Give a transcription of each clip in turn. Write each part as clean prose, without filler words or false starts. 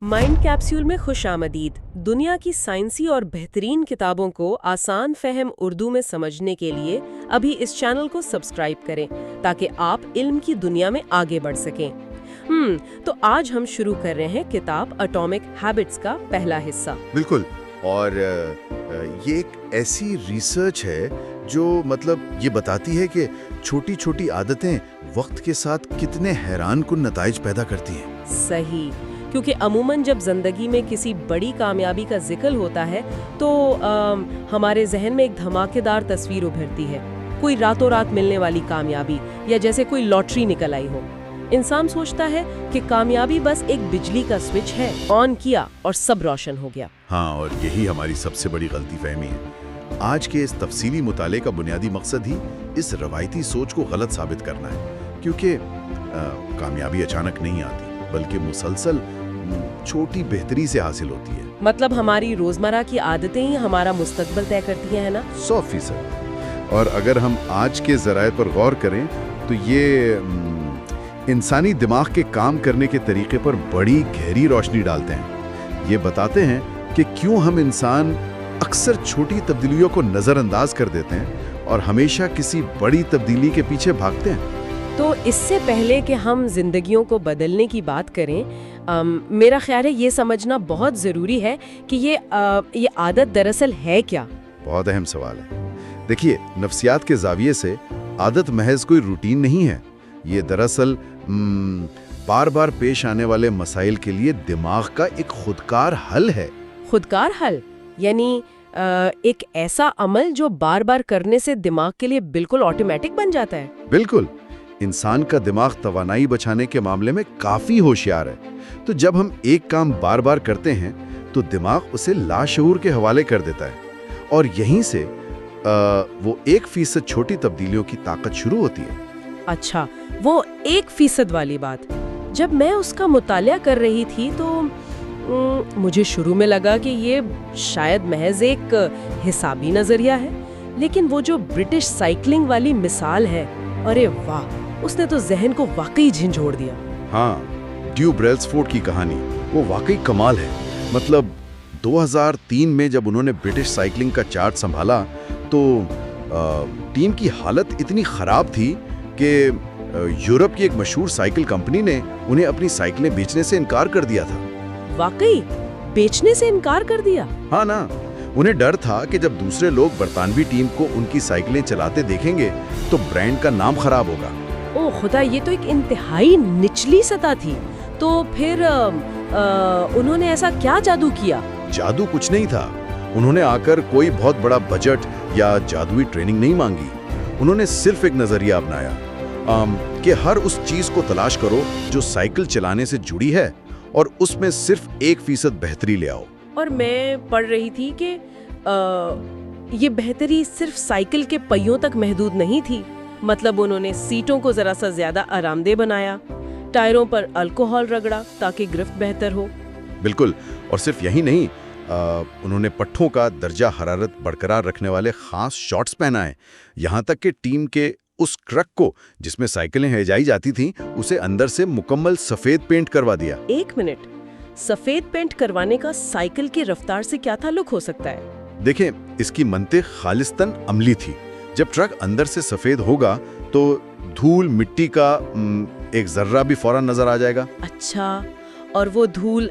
Mind capsule में खुश आमदीद। दुनिया की साइंसी और बेहतरीन किताबों को आसान फहम उर्दू में समझने के लिए अभी इस चैनल को सब्सक्राइब करें ताकि आप इल्म की दुनिया में आगे बढ़ सकें। तो आज हम शुरू कर रहे हैं किताब एटॉमिक हैबिट्स का पहला हिस्सा। बिल्कुल। और ये एक ऐसी रिसर्च है जो ये बताती है कि छोटी छोटी आदतें वक्त के साथ कितने हैरान कुन नताइज पैदा करती हैं। सही, क्योंकि अमूमन जब जिंदगी में किसी बड़ी कामयाबी का जिक्र होता है तो हमारे जहन में एक धमाकेदार तस्वीर उभरती है, कोई रातों रात मिलने वाली कामयाबी, या जैसे कोई लॉटरी निकल आई हो। इंसान सोचता है कि कामयाबी बस एक बिजली का स्विच है, ऑन किया और सब रोशन हो गया। हाँ, और यही हमारी सबसे बड़ी गलती फहमी है। आज के इस तफसीली मुताले का बुनियादी मकसद ही इस रवायती सोच को गलत साबित करना है, क्योंकि कामयाबी अचानक नहीं आती बल्कि मुसलसल छोटी बेहतरी से हासिल होती है। मतलब हमारी रोजमर्रा की आदतें ही हमारा मुस्तकबिल तय करती हैं, है ना? 100%। और अगर हम आज के ज़राए पर गौर करें तो ये इंसानी दिमाग के काम करने के तरीके पर बड़ी गहरी रोशनी डालते हैं। ये बताते हैं कि क्यों हम इंसान अक्सर छोटी तब्दीलियों को नज़रअंदाज कर देते हैं और हमेशा किसी बड़ी तब्दीली के पीछे भागते हैं। तो इससे पहले कि हम जिंदगियों को बदलने की बात करें, मेरा ख्याल है ये समझना बहुत ज़रूरी है कि ये आदत दरअसल है क्या। बहुत अहम सवाल है। देखिए, नफ्सियात के जाविये से आदत महज कोई रूटीन नहीं है। ये दरअसल बार बार पेश आने वाले मसाइल के लिए दिमाग का एक खुदकार हल है। खुदकार हल यानी एक ऐसा अमल जो बार बार करने से दिमाग के लिए बिल्कुल ऑटोमेटिक बन जाता है। बिल्कुल। इंसान का दिमाग तवानाई बचाने के मामले में काफी होशियार है। तो जब हम एक काम बार बार करते हैं तो दिमाग उसे लाशऊर के हवाले कर देता है, और यहीं से वो 1% छोटी तब्दीलियों की ताकत शुरू होती है। अच्छा, वो 1% वाली बात। जब मैं उसका मुतालिया कर रही थी तो मुझे शुरू में लगा कि ये शायद महज एक हिसाबी नजरिया है, लेकिन वो जो ब्रिटिश साइकिलिंग वाली मिसाल है, अरे वाह, उसने तो जहन को वाकई झंझोड़ दिया। हाँ, ड्यू ब्रेल्सफोर्ड की कहानी वो वाकई कमाल है। 2003 में जब उन्होंने ब्रिटिश साइकिलिंग का चार्ट संभाला तो टीम की हालत इतनी खराब थी कि यूरोप की एक मशहूर साइकिल कंपनी ने उन्हें अपनी साइकिलें बेचने से इनकार कर दिया था। वाकई बेचने से इनकार कर दिया? हाँ ना, उन्हें डर था कि जब दूसरे लोग बरतानवी टीम को उनकी साइकिलें चलाते देखेंगे तो ब्रांड का नाम खराब होगा। ओह खुदा, ये तो एक इंतहाई निचली सतह थी। तो फिर उन्होंने ऐसा क्या जादू किया? जादू कुछ नहीं था। उन्होंने आकर कोई बहुत बड़ा बजट या जादुई ट्रेनिंग नहीं मांगी। उन्होंने सिर्फ एक नजरिया अपनाया कि हर उस चीज को तलाश करो जो साइकिल चलाने से जुड़ी है और उसमें सिर्फ 1% बेहतरी ले आओ। और मैं पढ़ रही थी कि ये बेहतरी सिर्फ साइकिल के पहियों तक महदूद नहीं थी। मतलब उन्होंने सीटों को जरा सा ज्यादा आरामदेह बनाया, टायरों पर अल्कोहल रगड़ा ताकि गिरफ्त बेहतर हो। बिल्कुल। और सिर्फ यही नहीं, उन्होंने पट्ठों का दर्जा हरारत बरकरार रखने वाले खास शॉर्ट्स पहनाए। यहाँ तक कि टीम के उस ट्रक को जिसमें साइकिलें हेजाई जाती थीं, उसे अंदर से मुकम्मल सफेद पेंट करवा दिया। एक मिनट, सफेद पेंट करवाने का साइकिल की रफ्तार से क्या ताल्लुक हो सकता है? देखें, इसकी मंतिक खालिस्तन अमली थी। जब ट्रक अंदर से सफेद होगा तो धूल मिट्टी का एक जर्रा भी फौरन नजर आ जाएगा। अच्छा, और वो धूल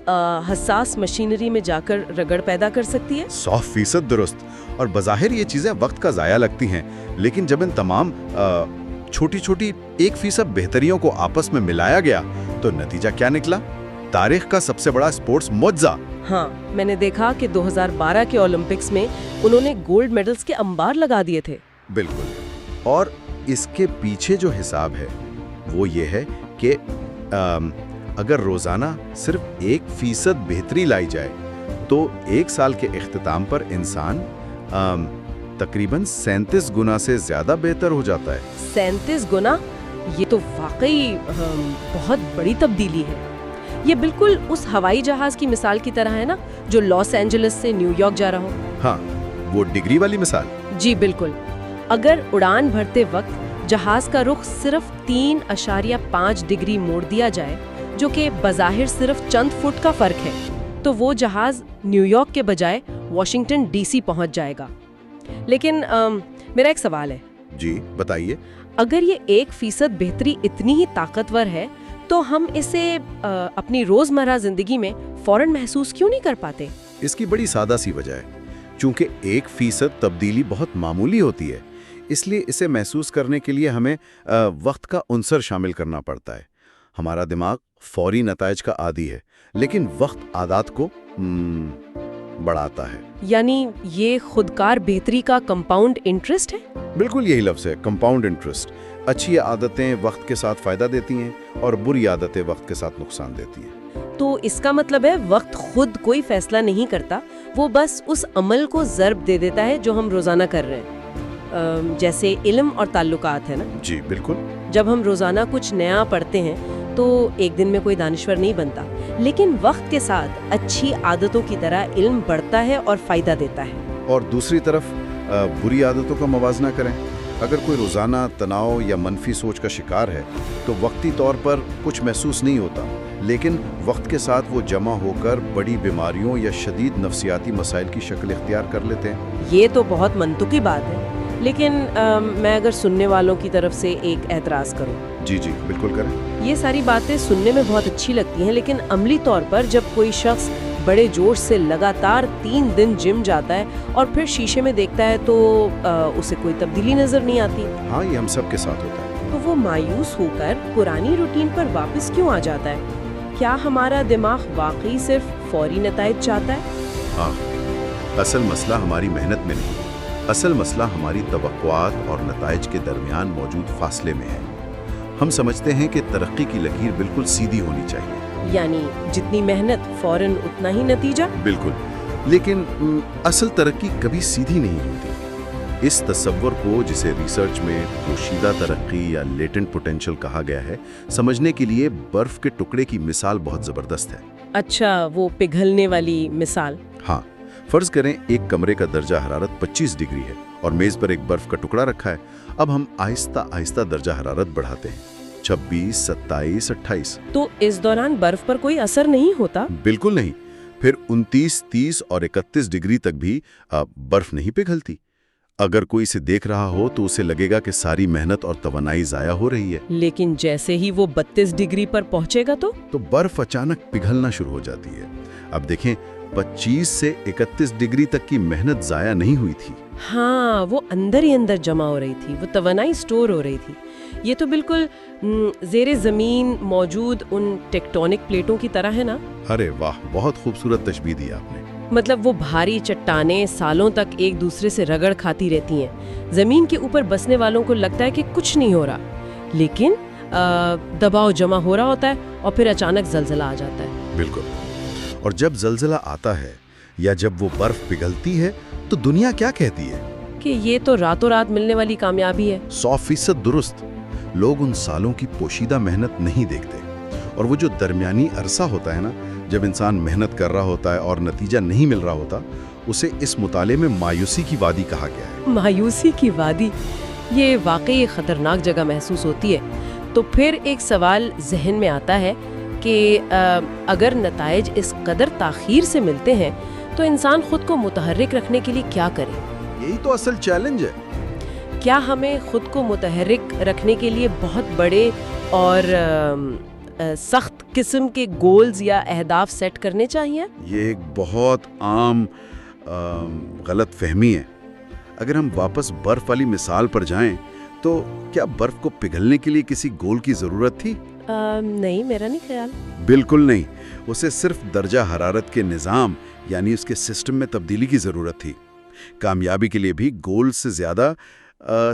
हसास मशीनरी में जाकर रगड़ पैदा कर सकती है? 100% दुरुस्त। और बज़ाहिर ये चीजें वक्त का जाया लगती हैं, लेकिन जब इन तमाम छोटी छोटी 1% बेहतरियों को आपस में मिलाया गया तो नतीजा क्या निकला? तारीख का सबसे बड़ा स्पोर्ट्स मुआवजा। हाँ, मैंने देखा कि 2012 के ओलंपिक्स में उन्होंने गोल्ड मेडल्स के अंबार लगा दिए थे। बिल्कुल। और इसके पीछे जो हिसाब है वो ये है कि अगर रोजाना सिर्फ 1% बेहतरी लाई जाए तो 1 साल के इख्तिताम पर इंसान तकरीबन 37 गुना से ज्यादा बेहतर हो जाता है। 37 गुना? ये तो वाकई बहुत बड़ी तब्दीली है। ये बिल्कुल उस हवाई जहाज की मिसाल की तरह है ना, जो लॉस एंजलिस से न्यूयॉर्क जा रहा हो। हाँ, वो डिग्री वाली मिसाल। जी बिल्कुल। अगर उड़ान भरते वक्त जहाज का रुख सिर्फ 3.5 डिग्री मोड़ दिया जाए جو کہ بظاہر صرف چند فٹ کا فرق ہے، تو وہ جہاز نیو یارک کے بجائے واشنگٹن ڈی سی پہنچ جائے گا۔ لیکن میرا ایک سوال ہے۔ جی بتائیے۔ اگر یہ 1% بہتری اتنی ہی طاقتور ہے تو ہم اسے اپنی روزمرہ زندگی میں فوراً محسوس کیوں نہیں کر پاتے؟ اس کی بڑی سادہ سی وجہ ہے، چونکہ 1% تبدیلی بہت معمولی ہوتی ہے، اس لیے اسے محسوس کرنے کے لیے ہمیں وقت کا عنصر شامل کرنا پڑتا ہے۔ ہمارا دماغ فوری نتائج کا عادی ہے، لیکن وقت عادات کو بڑھاتا ہے۔ یعنی یہ خودکار بہتری کا کمپاؤنڈ انٹرسٹ ہے؟ بالکل یہی لفظ ہے، کمپاؤنڈ انٹرسٹ۔ اچھی عادتیں وقت کے ساتھ فائدہ دیتی ہیں اور بری عادتیں وقت کے ساتھ نقصان دیتی ہیں۔ تو اس کا مطلب ہے وقت خود کوئی فیصلہ نہیں کرتا، وہ بس اس عمل کو ضرب دے دیتا ہے جو ہم روزانہ کر رہے ہیں، جیسے علم اور تعلقات ہے نا؟ جی بالکل۔ جب ہم روزانہ کچھ نیا پڑھتے ہیں تو ایک دن میں کوئی دانشور نہیں بنتا، لیکن وقت کے ساتھ اچھی عادتوں کی طرح علم بڑھتا ہے اور فائدہ دیتا ہے۔ اور دوسری طرف بری عادتوں کا موازنہ کریں۔ اگر کوئی روزانہ تناؤ یا منفی سوچ کا شکار ہے تو وقتی طور پر کچھ محسوس نہیں ہوتا، لیکن وقت کے ساتھ وہ جمع ہو کر بڑی بیماریوں یا شدید نفسیاتی مسائل کی شکل اختیار کر لیتے ہیں۔ یہ تو بہت منطقی بات ہے، لیکن میں اگر سننے والوں کی طرف سے ایک اعتراض کروں۔ جی جی بالکل کریں۔ یہ ساری باتیں سننے میں بہت اچھی لگتی ہیں، لیکن عملی طور پر جب کوئی شخص بڑے جوش سے لگاتار 3 دن جم جاتا ہے اور پھر شیشے میں دیکھتا ہے تو اسے کوئی تبدیلی نظر نہیں آتی۔ ہاں یہ ہم سب کے ساتھ ہوتا ہے۔ تو وہ مایوس ہو کر پرانی روٹین پر واپس کیوں آ جاتا ہے؟ کیا ہمارا دماغ واقعی صرف فوری نتائج چاہتا ہے؟ ہاں، اصل مسئلہ ہماری محنت میں نہیں، اصل مسئلہ ہماری توقعات اور نتائج کے درمیان موجود فاصلے میں ہے۔ ہم سمجھتے ہیں کہ ترقی کی لکیر بالکل سیدھی ہونی چاہیے، یعنی جتنی محنت فوراً اتنا ہی نتیجہ۔ بالکل، لیکن اصل ترقی کبھی سیدھی نہیں ہوتی۔ اس تصور کو، جسے ریسرچ میں پوشیدہ ترقی یا لیٹنٹ پوٹینشل کہا گیا ہے، سمجھنے کے لیے برف کے ٹکڑے کی مثال بہت زبردست ہے۔ اچھا، وہ پگھلنے والی مثال؟ ہاں، فرض کریں ایک کمرے کا درجہ حرارت 25 ڈگری ہے اور میز پر ایک برف کا ٹکڑا رکھا ہے۔ اب ہم آہستہ آہستہ درجہ حرارت بڑھاتے ہیں، 26، 27، 28۔ تو اس دوران برف پر کوئی اثر نہیں ہوتا؟ بالکل نہیں۔ پھر 29، 30 اور 31 ڈگری تک بھی برف نہیں پگھلتی۔ اگر کوئی اسے دیکھ رہا ہو تو اسے لگے گا کہ ساری محنت اور توانائی ضائع ہو رہی ہے۔ لیکن جیسے ہی وہ 32 ڈگری پر پہنچے گا تو برف اچانک پگھلنا شروع ہو جاتی ہے۔ اب دیکھیں، 25 سے 31 ڈگری تک کی محنت ضائع نہیں ہوئی تھی۔ ہاں، وہ اندر ہی اندر جمع ہو رہی تھی، وہ توانائی سٹور ہو رہی تھی۔ یہ تو بالکل زیر زمین موجود ان ٹیکٹونک پلیٹوں کی طرح ہے نا؟ ارے واہ، بہت خوبصورت تشبیہ دی آپ نے۔ مطلب وہ بھاری چٹانیں سالوں تک ایک دوسرے سے رگڑ کھاتی رہتی ہیں۔ زمین کے اوپر بسنے والوں کو لگتا ہے کہ کچھ نہیں ہو رہا، لیکن دباؤ جمع ہو رہا ہوتا ہے اور پھر اچانک زلزلہ آ جاتا ہے۔ بالکل، اور جب زلزلہ آتا ہے یا جب وہ برف پگھلتی ہے تو دنیا کیا کہتی ہے؟ کہ یہ تو راتوں رات ملنے والی کامیابی ہے۔ 100% درست۔ لوگ ان سالوں کی پوشیدہ محنت نہیں دیکھتے، اور وہ جو درمیانی عرصہ ہوتا ہے نا، جب انسان محنت کر رہا ہوتا ہے اور نتیجہ نہیں مل رہا ہوتا، اسے اس مطالعے میں مایوسی کی وادی کہا گیا ہے۔ مایوسی کی وادی، یہ واقعی خطرناک جگہ محسوس ہوتی ہے۔ تو پھر ایک سوال ذہن میں آتا ہے کہ اگر نتائج اس قدر تاخیر سے ملتے ہیں تو انسان خود کو متحرک رکھنے کے لیے کیا کرے؟ یہی تو اصل چیلنج ہے۔ کیا ہمیں خود کو متحرک رکھنے کے لیے بہت بڑے اور سخت قسم کے گولز یا اہداف سیٹ کرنے چاہیے؟ یہ ایک بہت عام غلط فہمی ہے۔ اگر ہم واپس برف والی مثال پر جائیں تو کیا برف کو پگھلنے کے لیے کسی گول کی ضرورت تھی؟ نہیں، میرا نہیں خیال۔ بالکل نہیں، اسے صرف درجہ حرارت کے نظام یعنی اس کے سسٹم میں تبدیلی کی ضرورت تھی۔ کامیابی کے لیے بھی گول سے زیادہ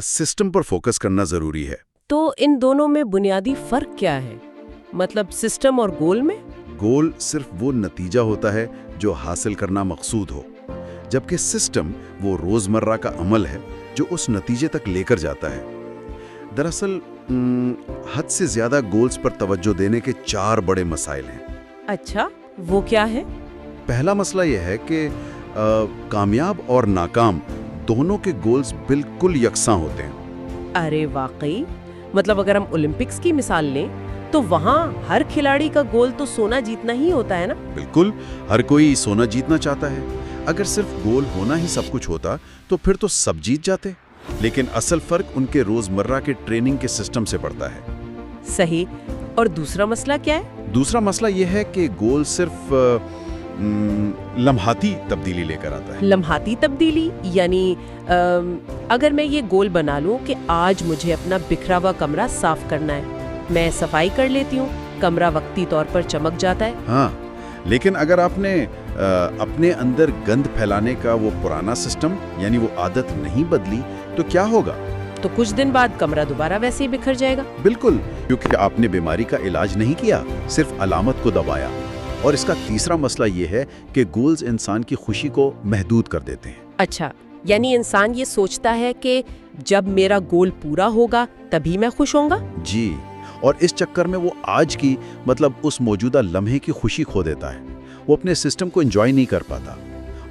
سسٹم پر فوکس کرنا ضروری ہے۔ تو ان دونوں میں بنیادی فرق کیا ہے؟ مطلب سسٹم اور گول میں؟ گول صرف وہ نتیجہ ہوتا ہے جو حاصل کرنا مقصود ہو، جبکہ سسٹم وہ روزمرہ کا عمل ہے جو اس نتیجے تک لے کر جاتا ہے۔ دراصل حد سے زیادہ گولز پر توجہ دینے کے 4 بڑے مسائل ہیں۔ اچھا، وہ کیا ہے؟ پہلا مسئلہ یہ ہے کہ کامیاب اور ناکام دونوں کے گولز بالکل یکساں ہوتے ہیں۔ ارے واقعی؟ مطلب اگر ہم اولمپکس کی مثال لیں तो वहाँ हर खिलाड़ी का गोल तो सोना जीतना ही होता है ना? बिल्कुल, हर कोई सोना जीतना चाहता है। अगर सिर्फ गोल होना ही सब कुछ होता तो फिर तो सब जीत जाते। लेकिन असल फर्क उनके रोजमर्रा के ट्रेनिंग के सिस्टम से पड़ता है। सही। और दूसरा मसला क्या है? दूसरा मसला यह है कि गोल सिर्फ लम्हाती तब्दीली लेकर आता है। लम्हाती तब्दीली यानी अगर मैं ये गोल बना लूं कि आज मुझे अपना बिखरा हुआ कमरा साफ करना है, मैं सफाई कर लेती हूँ, कमरा वक्ती तौर पर चमक जाता है। हाँ, लेकिन अगर आपने अपने अंदर गंद फैलाने का वो पुराना सिस्टम यानी वो आदत नहीं बदली तो क्या होगा? तो कुछ दिन बाद कमरा दोबारा वैसे ही बिखर जाएगा। बिल्कुल, क्योंकि आपने बीमारी का इलाज नहीं किया, सिर्फ अलामत को दबाया। और इसका तीसरा मसला ये है कि गोल्स इंसान की खुशी को महदूद कर देते हैं। अच्छा, यानी इंसान ये सोचता है कि जब मेरा गोल पूरा होगा तभी मैं खुश होऊंगा। जी, और इस चक्कर में वो आज की मतलब उस मौजूदा लम्हे की खुशी खो देता है। वो अपने सिस्टम को एंजॉय नहीं कर पाता।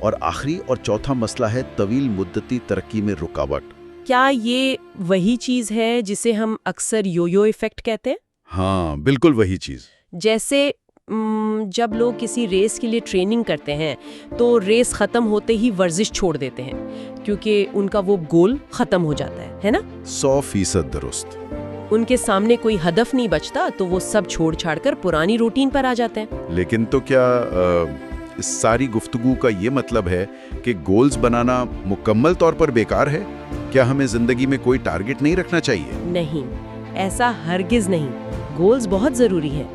और आखिरी और चौथा मसला है तवील मुद्दती तरक्की में रुकावट। क्या ये वही चीज है जिसे हम अक्सर योयो इफेक्ट कहते हैं? हाँ, बिल्कुल वही चीज। जैसे जब लोग किसी रेस के लिए ट्रेनिंग करते हैं तो रेस खत्म होते ही वर्जिश छोड़ देते हैं क्योंकि उनका वो गोल खत्म हो जाता है ना? 100% दुरुस्त। उनके सामने कोई हदफ नहीं बचता तो वो सब छोड़ छाड़ कर पुरानी रूटीन पर आ जाते हैं। लेकिन तो क्या इस सारी गुफ्तगू का ये मतलब है कि गोल्स बनाना मुकम्मल तौर पर बेकार है? क्या हमें जिंदगी में कोई टारगेट नहीं रखना चाहिए? नहीं, ऐसा हरगिज नहीं। गोल्स बहुत जरूरी है।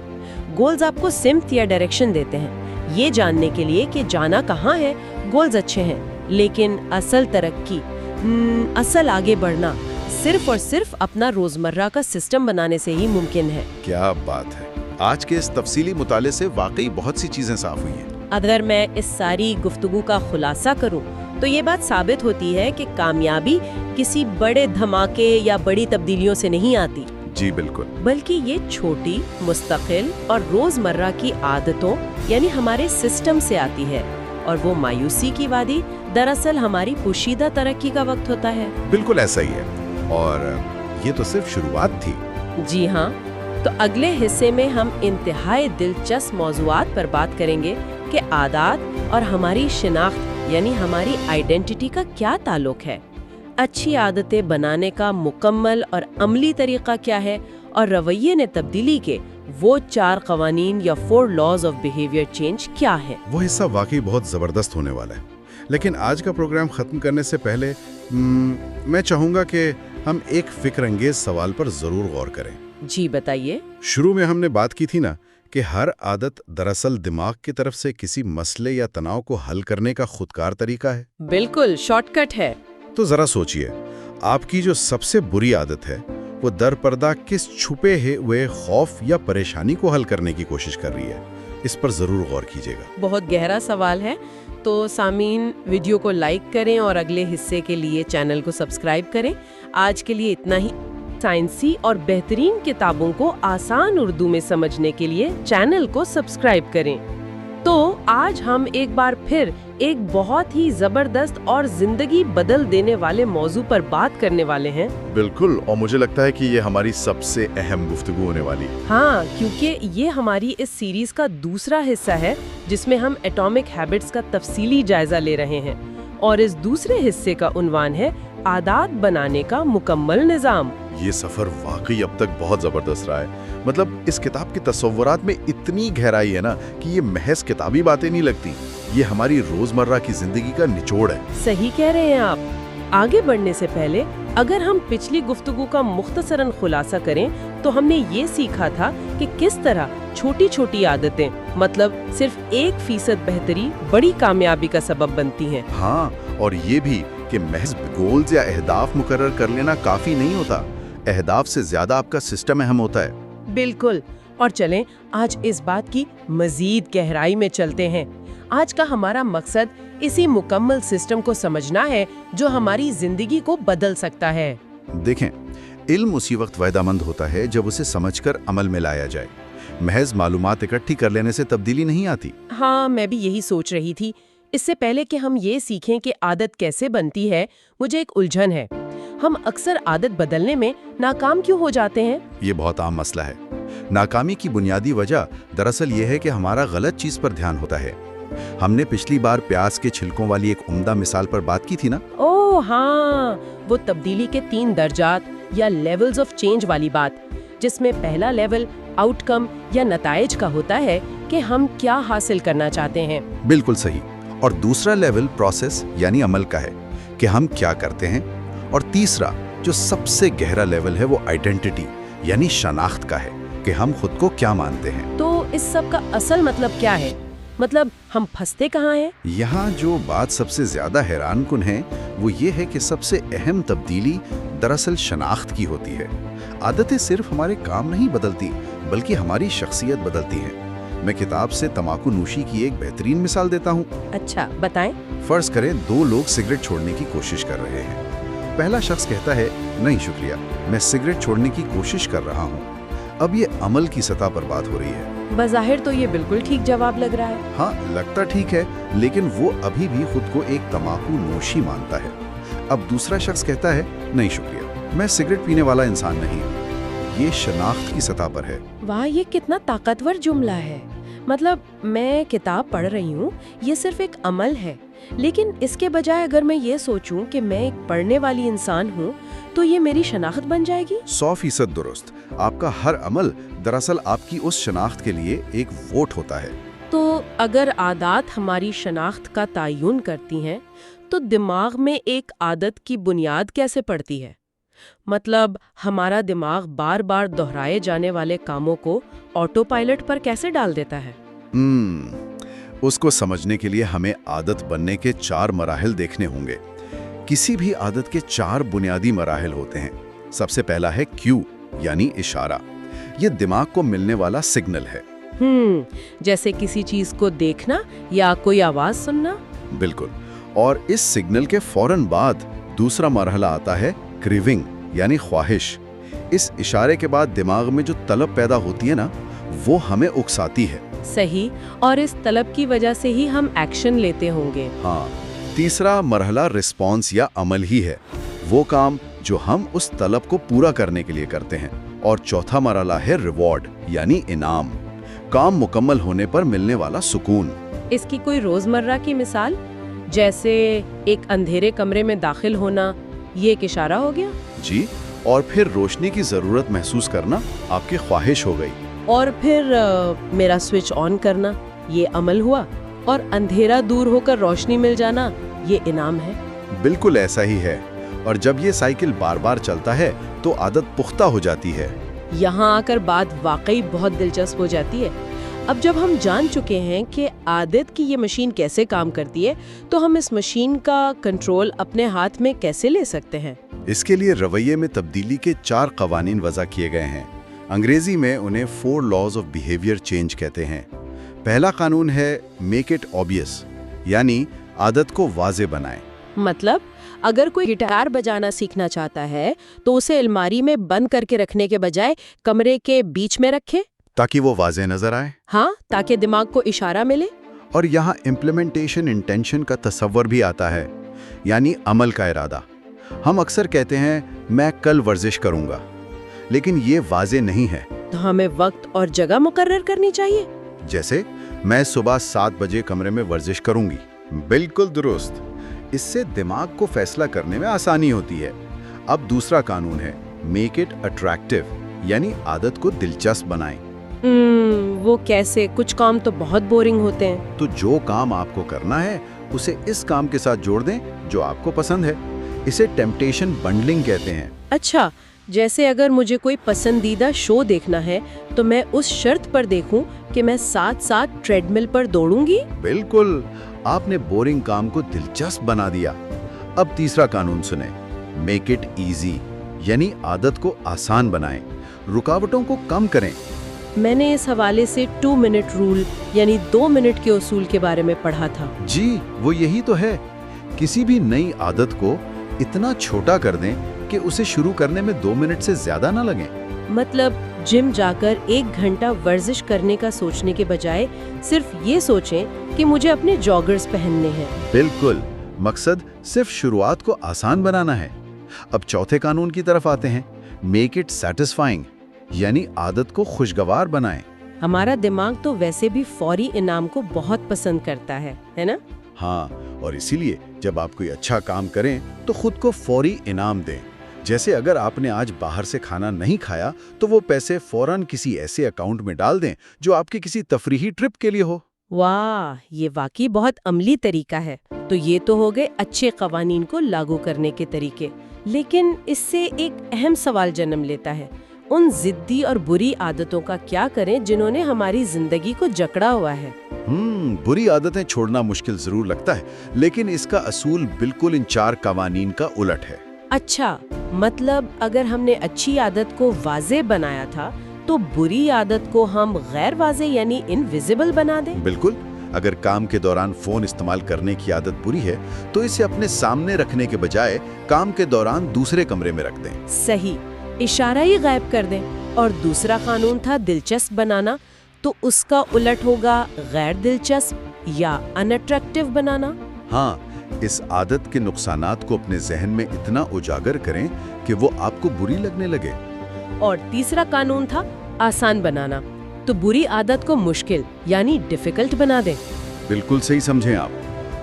गोल्स आपको सिम्त या डायरेक्शन देते हैं, ये जानने के लिए कि जाना कहाँ है। गोल्स अच्छे हैं, लेकिन असल तरक्की, असल आगे बढ़ना सिर्फ और सिर्फ अपना रोजमर्रा का सिस्टम बनाने से ही मुमकिन है। क्या बात है! आज के इस तफसीली मुताले से वाकई बहुत सी चीजें साफ हुई हैं। अगर मैं इस सारी गुफ्तगू का खुलासा करूं तो ये बात साबित होती है कि कामयाबी किसी बड़े धमाके या बड़ी तब्दीलियों से नहीं आती। जी बिल्कुल। बल्कि ये छोटी, मुस्तकिल और रोजमर्रा की आदतों यानी हमारे सिस्टम से आती है। और वो मायूसी की वादी दरअसल हमारी पोशीदा तरक्की का वक्त होता है। बिल्कुल ऐसा ही है। और ये तो सिर्फ शुरुआत थी। जी हाँ, तो अगले हिस्से में हम इंतहाई दिलचस्प मौज़ूआत पर बात करेंगे कि आदत और हमारी शिनाख्त यानी हमारी आइडेंटिटी का क्या ताल्लुक है, अच्छी आदतें बनाने का मुकम्मल और अमली तरीका क्या है, और रवैये ने तब्दीली के वो 4 कवानीन या 4 लॉज ऑफ बिहेवियर चेंज क्या है। वो हिस्सा वाकई बहुत ज़बरदस्त होने वाला है। लेकिन आज का प्रोग्राम ख़त्म करने से पहले मैं चाहूँगा कि हम एक फिक्रअंगेज सवाल पर ज़रूर गौर करें। जी बताइए। शुरू में हमने बात की थी ना कि हर आदत दरअसल दिमाग की तरफ से किसी मसले या तनाव को हल करने का खुदकार तरीका है। बिल्कुल शॉर्टकट है। तो ज़रा सोचिए, आपकी जो सबसे बुरी आदत है वो दर पर्दा किस छुपे हुए खौफ या परेशानी को हल करने की कोशिश कर रही है? इस पर ज़रूर गौर कीजिएगा। बहुत गहरा सवाल है। तो सामीन, वीडियो को लाइक करें और अगले हिस्से के लिए चैनल को सब्सक्राइब करें। आज के लिए इतना ही। साइंसी और बेहतरीन किताबों को आसान उर्दू में समझने के लिए चैनल को सब्सक्राइब करें। तो आज हम एक बार फिर एक बहुत ही जबरदस्त और जिंदगी बदल देने वाले मौजू पर बात करने वाले हैं। बिल्कुल, और मुझे लगता है कि ये हमारी सबसे अहम गुफ्तगू होने वाली है। हाँ, क्योंकि ये हमारी इस सीरीज का दूसरा हिस्सा है जिसमें हम एटॉमिक हैबिट्स का तफसीली जायजा ले रहे हैं। और इस दूसरे हिस्से का उन्वान है आदत बनाने का मुकम्मल निज़ाम। ये सफर वाकई अब तक बहुत जबरदस्त रहा है। मतलब इस किताब के तस्वुरात में इतनी गहराई है ना कि ये महज किताबी बातें नहीं लगती, ये हमारी रोजमर्रा की जिंदगी का निचोड़ है। सही कह रहे हैं आप। आगे बढ़ने से पहले अगर हम पिछली गुफ्तगू का मुख्तसरन खुलासा करें तो हमने ये सीखा था कि किस तरह छोटी छोटी आदतें, मतलब सिर्फ 1% बेहतरी बड़ी कामयाबी का सबब बनती हैं। हाँ, और ये भी कि महज गोल्स या अहदाफ मुकर्रर कर लेना काफी नहीं होता। अहदाफ से ज्यादा आपका सिस्टम अहम होता है। बिल्कुल। और चलें आज इस बात की मजीद गहराई में चलते हैं। आज का हमारा मकसद इसी मुकम्मल सिस्टम को समझना है जो हमारी जिंदगी को बदल सकता है। देखें, इल्म उसी वक्त फायदेमंद होता है जब उसे समझकर अमल में लाया जाए। महज मालूमात इकट्ठी कर लेने से तब्दीली नहीं आती। हाँ, मैं भी यही सोच रही थी। इससे पहले कि हम ये सीखें कि आदत कैसे बनती है, मुझे एक उलझन है। हम अक्सर आदत बदलने में नाकाम क्यों हो जाते हैं? ये बहुत आम मसला है। नाकामी की बुनियादी वजह दरअसल ये है कि हमारा गलत चीज़ पर ध्यान होता है। हमने पिछली बार प्याज के छिलकों वाली एक उम्दा मिसाल पर बात की थी ना। ओह हाँ, वो तब्दीली के 3 दर्जात या लेवल्स ऑफ चेंज वाली बात, जिसमें पहला लेवल आउटकम या नताइज का होता है कि हम क्या हासिल करना चाहते हैं। बिल्कुल सही। और दूसरा लेवल प्रोसेस यानी अमल का है कि हम क्या करते हैं। और तीसरा जो सबसे गहरा लेवल है वो आइडेंटिटी यानी शनाख्त का है कि हम खुद को क्या मानते हैं। तो इस सब का असल मतलब क्या है? मतलब हम फंसते कहाँ हैं? यहाँ जो बात सबसे ज्यादा हैरानकुन है वो ये है कि सबसे अहम तब्दीली दरअसल शनाख्त की होती है। आदतें सिर्फ हमारे काम नहीं बदलती बल्कि हमारी शख्सियत बदलती हैं। मैं किताब से तंबाकू नोशी की एक बेहतरीन मिसाल देता हूँ। अच्छा, बताएं। फर्ज करें 2 लोग सिगरेट छोड़ने की कोशिश कर रहे हैं। पहला शख्स कहता है, नहीं शुक्रिया, मैं सिगरेट छोड़ने की कोशिश कर रहा हूँ। अब ये अमल की सतह पर बात हो रही है। बज़ाहिर तो ये बिल्कुल ठीक जवाब लग रहा है। हाँ, लगता ठीक है, लेकिन वो अभी भी खुद को एक तंबाकू नोशी मानता है। अब दूसरा शख्स कहता है, नहीं शुक्रिया, मैं सिगरेट पीने वाला इंसान नहीं हूँ। ये शनाख्त की सतह पर है। वाह, ये कितना ताकतवर जुमला है। मतलब मैं किताब पढ़ रही हूँ, ये सिर्फ एक अमल है, लेकिन इसके बजाय अगर मैं ये सोचूं कि मैं एक पढ़ने वाली इंसान हूँ, तो ये मेरी शनाख्त बन जाएगी। 100% दुरुस्त। आपका हर अमल दरअसल आपकी उस शनाख्त के लिए एक वोट होता है। तो अगर आदत हमारी शनाख्त का तयन करती हैं, तो दिमाग में एक आदत की बुनियाद कैसे पड़ती है? मतलब हमारा दिमाग बार बार दोहराए जाने वाले कामों को ऑटो पायलट पर कैसे डाल देता है? उसको समझने के लिए हमें आदत बनने के 4 मराहिल देखने होंगे। किसी भी आदत के 4 बुनियादी मराहिल होते हैं। सबसे पहला है क्यू यानी इशारा। ये दिमाग को मिलने वाला सिग्नल है। जैसे किसी चीज को देखना या कोई आवाज सुनना। बिल्कुल। और इस सिग्नल के फौरन बाद दूसरा मरहला आता है क्रेविंग यानी ख्वाहिश। इस इशारे के बाद दिमाग में जो तलब पैदा होती है ना, वो हमें उकसाती है। सही। और इस तलब की वजह से ही हम एक्शन लेते होंगे। हाँ। तीसरा मरहला रिस्पॉन्स या अमल ही है, वो काम जो हम उस तलब को पूरा करने के लिए करते हैं। और चौथा मरहला है रिवॉर्ड यानी इनाम, काम मुकम्मल होने पर मिलने वाला सुकून। इसकी कोई रोजमर्रा की मिसाल? जैसे एक अंधेरे कमरे में दाखिल होना, ये एक इशारा हो गया। जी। और फिर रोशनी की जरूरत महसूस करना आपकी ख्वाहिश हो गई। और फिर मेरा स्विच ऑन करना, ये अमल हुआ। और अंधेरा दूर होकर रोशनी मिल जाना, ये इनाम है। बिल्कुल ऐसा ही है। और जब ये साइकिल बार बार चलता है तो आदत पुख्ता हो जाती है। यहाँ आकर बात वाकई बहुत दिलचस्प हो जाती है। अब जब हम जान चुके हैं कि आदत की ये मशीन कैसे काम करती है, तो हम इस मशीन का कंट्रोल अपने हाथ में कैसे ले सकते हैं? इसके लिए रवैये में तब्दीली के 4 कवानीन वज़ा किए गए हैं। अंग्रेजी में उन्हें 4 लॉज ऑफ बिहेवियर चेंज कहते हैं। पहला कानून है मेक इट ऑब्वियस, यानी आदत को वाज़े बनाएं। मतलब अगर कोई गिटार बजाना सीखना चाहता है तो उसे अलमारी में बंद करके रखने के बजाय कमरे के बीच में रखे, ताकि वो वाज़े नजर आए। हाँ, ताकि दिमाग को इशारा मिले। और यहाँ इम्प्लीमेंटेशन इंटेंशन का तसव्वुर भी आता है, यानी अमल का इरादा। हम अक्सर कहते हैं मैं कल वर्जिश करूंगा, लेकिन ये वाज़े नहीं है। तो हमें वक्त और जगह मुकर्रर करनी चाहिए। जैसे मैं सुबह 7 बजे कमरे में वर्जिश करूंगी। बिल्कुल दुरुस्त। इससे दिमाग को फैसला करने में आसानी होती है। अब दूसरा कानून है मेक इट अट्रैक्टिव, यानी आदत को दिलचस्प बनाएं। वो कैसे? कुछ काम तो बहुत बोरिंग होते हैं। तो जो काम आपको करना है उसे इस काम के साथ जोड़ दें जो आपको पसंद है। इसे टेम्पटेशन बंडलिंग कहते हैं। अच्छा, जैसे अगर मुझे कोई पसंदीदा शो देखना है तो मैं उस शर्त पर देखूं कि मैं साथ साथ ट्रेडमिल पर दौड़ूंगी। बिल्कुल, आपने बोरिंग काम को दिलचस्प बना दिया। अब तीसरा कानून सुने, मेक इट इजी, यानी आदत को आसान बनाएं, रुकावटों को कम करें। मैंने इस हवाले से 2 मिनट रूल यानी 2 मिनट के उसूल के बारे में पढ़ा था। जी, वो यही तो है। किसी भी नई आदत को इतना छोटा कर दें कि उसे शुरू करने में 2 मिनट से ज्यादा ना लगे। मतलब जिम जाकर 1 घंटा वर्जिश करने का सोचने के बजाय सिर्फ ये सोचें कि मुझे अपने जॉगर्स पहनने हैं। बिल्कुल, मकसद सिर्फ शुरुआत को आसान बनाना है। अब चौथे कानून की तरफ आते हैं, मेक इट सैटिस्फाइंग, यानी आदत को खुशगवार बनाएं। हमारा दिमाग तो वैसे भी फौरी इनाम को बहुत पसंद करता है ना? हाँ, और इसीलिए जब आप कोई अच्छा काम करें तो खुद को फौरी इनाम दें। जैसे अगर आपने आज बाहर से खाना नहीं खाया तो वो पैसे फौरन किसी ऐसे अकाउंट में डाल दें जो आपके किसी तफरीही ट्रिप के लिए हो। वाह, ये वाकई बहुत अमली तरीका है। तो ये तो हो गए अच्छे कवानीन को लागू करने के तरीके, लेकिन इससे एक अहम सवाल जन्म लेता है, उन जिद्दी और बुरी आदतों का क्या करें जिन्होंने हमारी जिंदगी को जकड़ा हुआ है। बुरी आदतें छोड़ना मुश्किल जरूर लगता है, लेकिन इसका असूल बिल्कुल इन 4 कवानीन का उलट है। अच्छा, मतलब अगर हमने अच्छी आदत को वाज़े बनाया था तो बुरी आदत को हम गैर वाज़े यानी इनविजिबल बना दें? बिल्कुल। अगर काम के दौरान फोन इस्तेमाल करने की आदत बुरी है तो इसे अपने सामने रखने के बजाय काम के दौरान दूसरे कमरे में रख दें। सही, इशारा ही गायब कर दें। और दूसरा कानून था दिलचस्प बनाना, तो उसका उलट होगा गैर दिलचस्प या अनअट्रैक्टिव बनाना। हाँ, इस आदत के नुकसानात को अपने जहन में इतना उजागर करें कि वो आपको बुरी लगने लगे। और तीसरा कानून था आसान बनाना, तो बुरी आदत को मुश्किल यानी डिफिकल्ट बना दें। बिल्कुल सही समझें आप।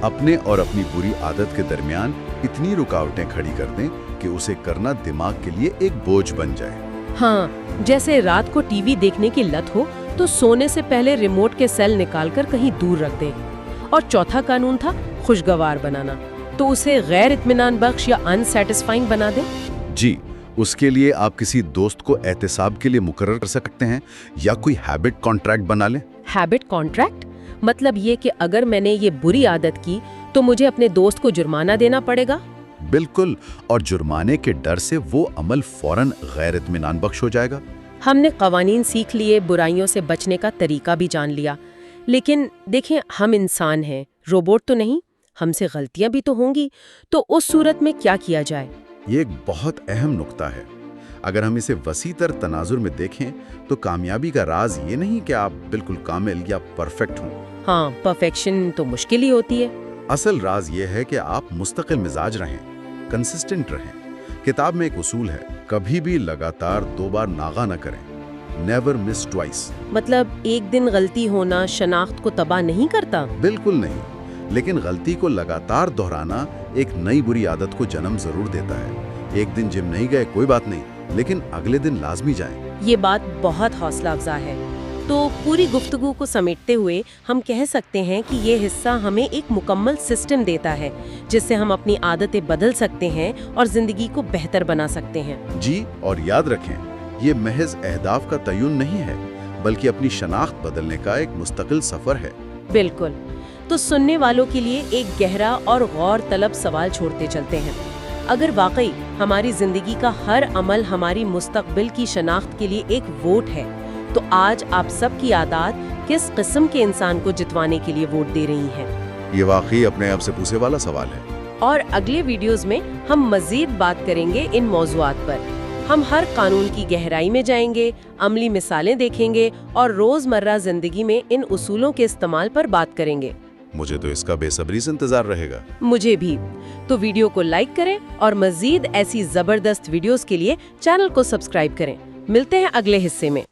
अपने और अपनी बुरी आदत के दरमियान इतनी रुकावटें खड़ी कर दें कि उसे करना दिमाग के लिए एक बोझ बन जाए। हाँ, जैसे रात को टीवी देखने की लत हो तो सोने से पहले रिमोट के सेल निकालकर कहीं दूर रख दें। और चौथा कानून था खुशगवार बनाना, तो उसे गैर इत्मीनान बख्श या अनसैटिस्फाइंग बना दें। जी, उसके लिए आप किसी दोस्त को एहतिसाब के लिए मुकर्रर कर सकते हैं या कोई हैबिट कॉन्ट्रैक्ट बना लें। हैबिट कॉन्ट्रैक्ट मतलब ये कि अगर मैंने ये बुरी आदत की तो मुझे अपने दोस्त को जुर्माना देना पड़ेगा। बिल्कुल, और जुर्माने के डर से वो अमल फौरन गैर इत्मीनान बख्श हो जाएगा। हमने कवानीन सीख लिए, बुराइयों से बचने का तरीका भी जान लिया, लेकिन देखें, हम इंसान हैं, रोबोट तो नहीं, हमसे गलतियां भी तो होंगी। तो उस सूरत में क्या किया जाए? ये एक बहुत अहम नुक्ता है। अगर हम इसे वसीतर तनाजुर में देखें तो कामयाबी का राज ये नहीं कि आप बिल्कुल कामिल या परफेक्ट हों। हाँ, परफेक्शन तो मुश्किल ही होती है। असल राज ये है कि आप मुस्तकिल मिजाज रहें, कंसिस्टेंट रहें। किताब में एक उसूल है, कभी भी लगातार 2 बार नागा न करें, नेवर मिस ट्वाइस। मतलब एक दिन गलती होना शनाख्त को तबाह नहीं करता? बिल्कुल नहीं, लेकिन गलती को लगातार दोहराना एक नई बुरी आदत को जन्म जरूर देता है। एक दिन जिम नहीं गए कोई बात नहीं, लेकिन अगले दिन लाजमी जाएं। ये बात बहुत हौसला अफजा है। तो पूरी गुफ्तगू को समेटते हुए हम कह सकते हैं कि ये हिस्सा हमें एक मुकम्मल सिस्टम देता है जिससे हम अपनी आदतें बदल सकते हैं और जिंदगी को बेहतर बना सकते हैं। जी, और याद रखें, ये महज अहदाफ का तयन नहीं है, बल्कि अपनी शनाख्त बदलने का एक मुस्तकिल सफर है। बिल्कुल। तो सुनने वालों के लिए एक गहरा और गौर तलब सवाल छोड़ते चलते हैं। अगर वाकई हमारी जिंदगी का हर अमल हमारी मुस्तकबिल की शनाख्त के लिए एक वोट है, तो आज आप सब की आदत किस किस्म के इंसान को जितवाने के लिए वोट दे रही हैं? ये वाकई अपने आप से पूछे वाला सवाल है। और अगले वीडियोस में हम मजीद बात करेंगे इन मौज़ूआत पर। हम हर कानून की गहराई में जाएंगे, अमली मिसालें देखेंगे और रोजमर्रा जिंदगी में इन उसूलों के इस्तेमाल पर बात करेंगे। मुझे तो इसका बेसब्री से इंतजार रहेगा। मुझे भी। तो वीडियो को लाइक करें और मजीद ऐसी जबरदस्त वीडियोस के लिए चैनल को सब्सक्राइब करें। मिलते हैं अगले हिस्से में।